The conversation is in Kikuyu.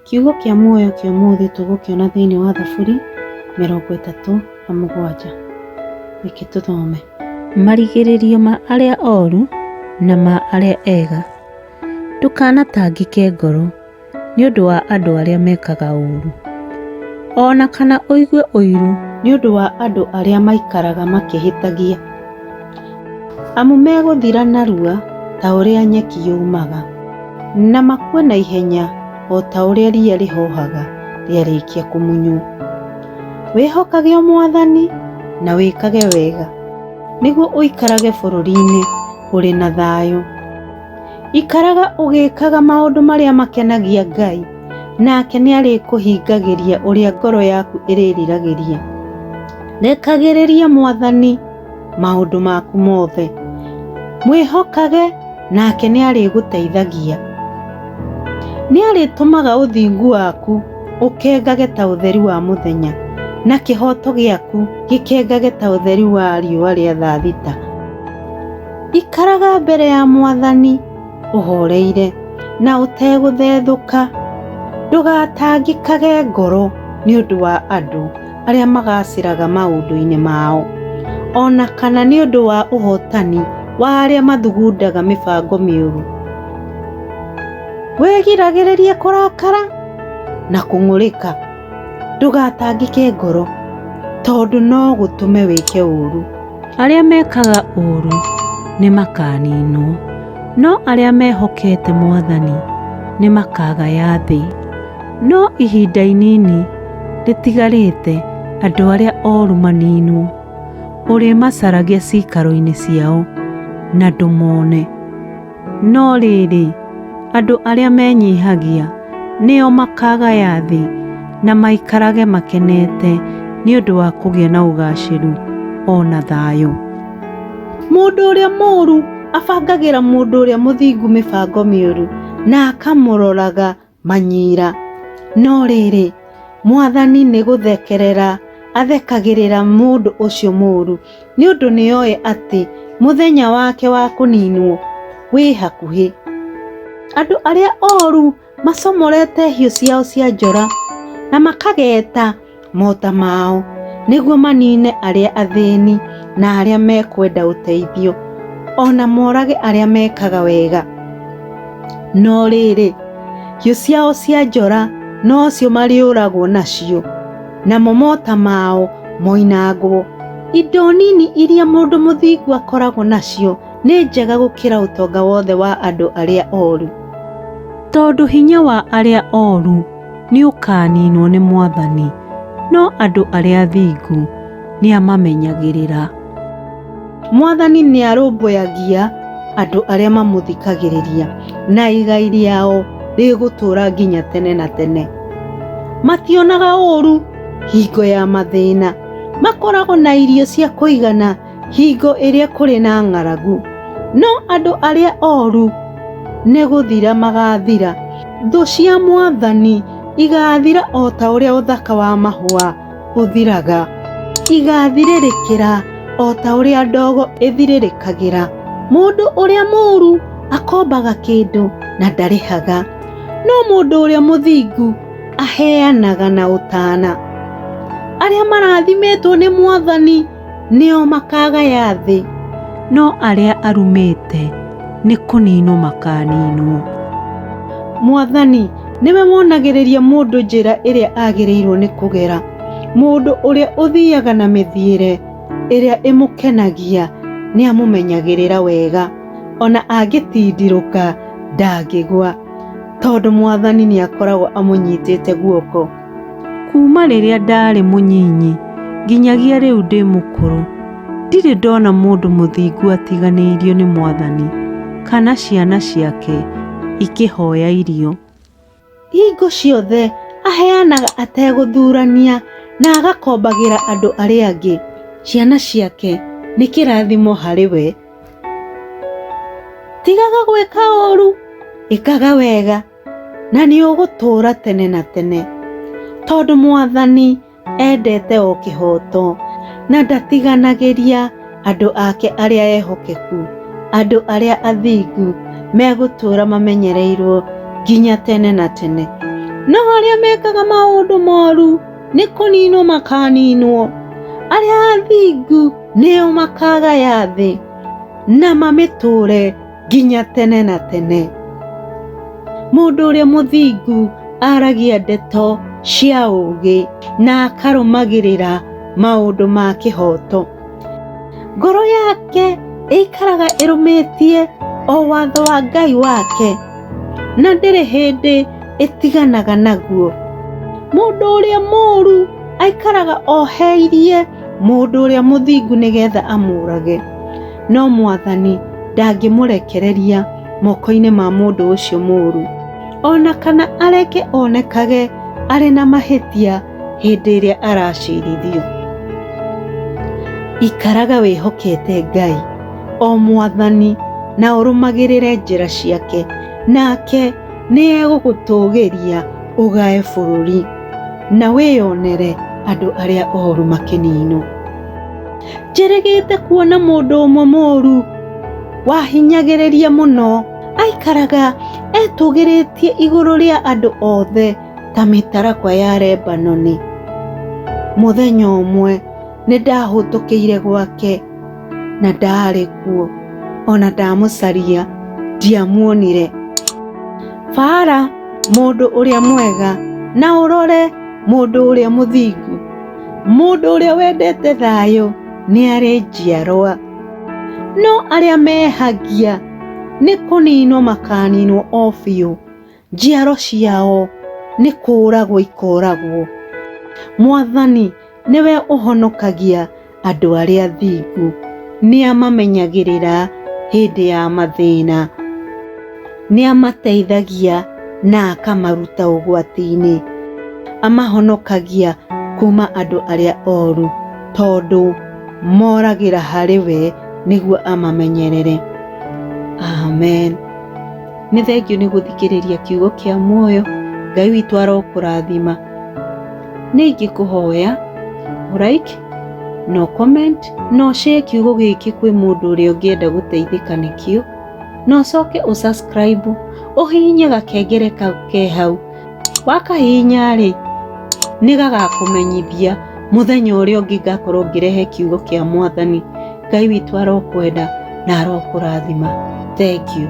Kiugo kia muoyo kia umuthi tugukiona thiini wa Thaburi 37. Reke tuthome. Marigĩrĩrio ma arĩa oru na ma arĩa ega. Ndũkanatangĩke ngoro nĩ ũndũ wa andũ arĩa mekaga ũũru, ona kana ũigue ũiru nĩ ũndũ wa andũ arĩa maikaraga makĩhĩtagia. Amu megũthira narua ta ũrĩa nyeki yumaga, na makue na ihenya o ta ũrĩa riria rĩhohaga rĩarĩkia kũmunywo. Wĩhokage Mwathani na wĩkage wega, nĩguo ũikarage bũrũri-inĩ ũrĩ na thayũ. Ikaraga ũgĩkaga maũndũ marĩa makenagia Ngai, nake nĩarĩkũhingagĩria ũrĩa ngoro yaku ĩrĩriragĩria. Rekagĩrĩria Mwathani maũndũ maku mothe, mwĩhokage nake nĩarĩgũteithagia. Nĩarĩtũmaga ũthingu waku ũkengage ta ũtheri wa mũthenya, na kĩhoto gĩaku gĩkengage ta ũtheri wa riũa rĩa thaa thita. Ikaraga mbere ya Mwathani ũhoreire na ũtegũthethũka. Ndũgatangĩkage ngoro nĩ ũndũ wa andũ arĩa magacĩraga maũndũ-inĩ mao, ona kana nĩ ũndũ wa ũhotani wa arĩa mathugundaga mĩbango mĩũru. Wĩgiragĩrĩrie kũrakara na kũng'ũrĩka. Ndũgatangĩke ngoro, tondũ no gũtũme wĩke ũũru. Arĩa mekaga ũũru nĩ makaninwo, no arĩa mehokete Mwathani nĩ makagaya thĩ. No ihinda inini rĩtigarĩte andũ arĩa oru maninwo. Ũrĩmacaragia cikaro-inĩ ciao na ndũmone. No rĩrĩ, andũ arĩa menyihagia nĩo makagaya thĩ na maikarage makenete nĩ ũndũ wa kũgĩa na ũgacĩru ona thayũ. Mũndũ ũrĩa mũũru abangagĩra mũndũ ũrĩa mũthingu mĩbango mĩũru na akamũroraga manyira. No rĩrĩ, Mwathani nĩ gũthekerera athekagĩrĩra mũndũ ũcio mũũru, nĩ ũndũ nĩoĩ atĩ mũthenya wake wa kũninwo wĩ hakuhĩ. Andũ arĩa oru macomorete hiũ ciao cia njora na makageta mota mao, nĩguo manine arĩa athĩni na arĩa mekwenda ũteithio, ona morage arĩa mekaga wega. No rĩrĩ, hiũ ciao cia njora nocio marĩũragwo nacio, namo mota mao moinangwo. Indo nini iria mũndũ mũthingu akoragwo nacio nĩ njega gũkĩra ũtonga wothe wa andũ arĩa oru. Tondũ hinya wa arĩa oru nĩ ũkaninwo nĩ Mwathani, no andũ arĩa athingu nĩ amamenyagĩrĩra. Mwathani nĩ arũmbũyagia andũ arĩa mamũthikagĩrĩria, na igai rĩao rĩgũtũũra nginya tene na tene. Mationaga ũũru hingo ya mathĩna, makoragwo na irio cia kũigana hingo ĩrĩa kũrĩ na ng'aragu. No andũ arĩa oru nĩ gũthira magathira. Thũ cia Mwathani igathira o ta ũrĩa ũthaka wa mahũa ũthiraga. Igathirĩrĩkĩra o ta ũrĩa ndogo ĩthirĩrĩkagĩra. Mũndũ ũrĩa mũũru akombaga kĩndũ na ndarĩhaga, no mũndũ ũrĩa mũthingu aheanaga na ũtana. Arĩa marathimĩtwo nĩ Mwathani nĩo makagaya thĩ, no arĩa arumĩte nĩ kũninwo makaninwo. Mwathani nĩwe wonagĩrĩria mũndũ njĩra ĩrĩa agĩrĩirwo nĩ kũgera. Mũndũ ũrĩa ũthiaga na mĩthiĩre ĩrĩa ĩmũkenagia nĩ amũmenyagĩrĩra wega, ona angĩtindirũka ndangĩgwa, tondũ Mwathani nĩ akoragwo amũnyitĩte guoko. Kuma rĩrĩa ndarĩ mũnyinyi nginyagia rĩu ndĩ mũkũrũ, ndirĩ ndona mũndũ mũthingu atiganĩirio nĩ Mwathani, kana ciana ciake ikĩhoya irio. Hingo ciothe aheanaga ategũthurania na agakombagĩra andũ arĩa angĩ. Ciana ciake nĩ kĩrathimo harĩ we. Tigaga gwĩka ũũru, ĩkaga wega, na nĩ ũgũtũũra tene na tene. Tondũ Mwathani endete o kĩhoto na ndatiganagĩria andũ ake arĩa ehokeku. Andũ arĩa athingu megũtũũra mamenyereirwo nginya tene na tene. no arĩa mekaga maũndũ moru nĩ kũninwo makaninwo. Arĩa athingu nĩo makagaya thĩ na mamĩtũre nginya tene na tene. Mũndũ ũrĩa mũthingu aragia ndeto cia ũũgĩ na akarũmagĩrĩra maũndũ ma kĩhoto. Ngoro yake ĩikaraga ĩrũmĩtie o watho wa Ngai wake na ndĩrĩ hĩndĩ ĩtiganaga naguo. Mũndũ ũrĩa mũũru aikaraga oheirie mũndũ ũrĩa mũthingu nĩgetha amũrage, no Mwathani ndangĩmũrekereria moko-inĩ ma mũndũ ũcio mũũru, ona kana areke onekage arĩ na mahĩtia hĩndĩ ĩrĩa aracirithio. Ikaraga wĩhokete Ngai, o Mwathani, na ũrũmagĩrĩre njĩra ciake, nake nĩ egũgũtũgĩria ũgae bũrũri na wĩyonere andũ arĩa oru makĩninwo. Njĩrĩgĩte kuona mũndũ ũmwe mũũru wahinyagĩrĩria mũno aikaraga etũgĩrĩtie igũrũ rĩa andũ othe ta mĩtarakwa ya Lebanoni. Mũthenya ũmwe nĩ ndahũtũkĩire gwake na ndarĩ kuo, ona ndamũcaria ndiamuonire. Bara mũndũ ũrĩa mwega na ũrore mũndũ ũrĩa mũthingu. Mũndũ ũrĩa wendete thayũ nĩ arĩ njiarwa, no arĩa mehagia nĩ kũninwo makaninwo o biũ. Njiaro ciao nĩ kũũragwo ikoragwo. Mwathani nĩwe ũhonokagia andũ arĩa athingu, nĩ amamenyagĩrĩra hĩndĩ ya mathĩna, nĩ amateithagia na akamaruta ũgwati-inĩ, amahonokagia kuma andũ arĩa oru, tondũ moragĩra harĩ we nĩguo amamenyerere. Amen. Nĩ thengio nĩ gũthikĩrĩria kiugo kĩa muoyo. Ngai witũ arokũrathima. Nĩ ingĩkũhoya like, no comment, no share kiugo gĩkĩ kwĩ mũndũ ũrĩa ũngĩenda gũteithĩka nĩkĩo, no ũcoke ũsubscribe, ũhihinye gakengere kau ke hau. Wakahihinya-rĩ, nĩ gagakũmenyithia mũthenya ũrĩa ũngĩ ngakorwo ngĩrehe kiugo kĩa Mwathani. Ngai witũ arokwenda na arokũrathima. Thank you.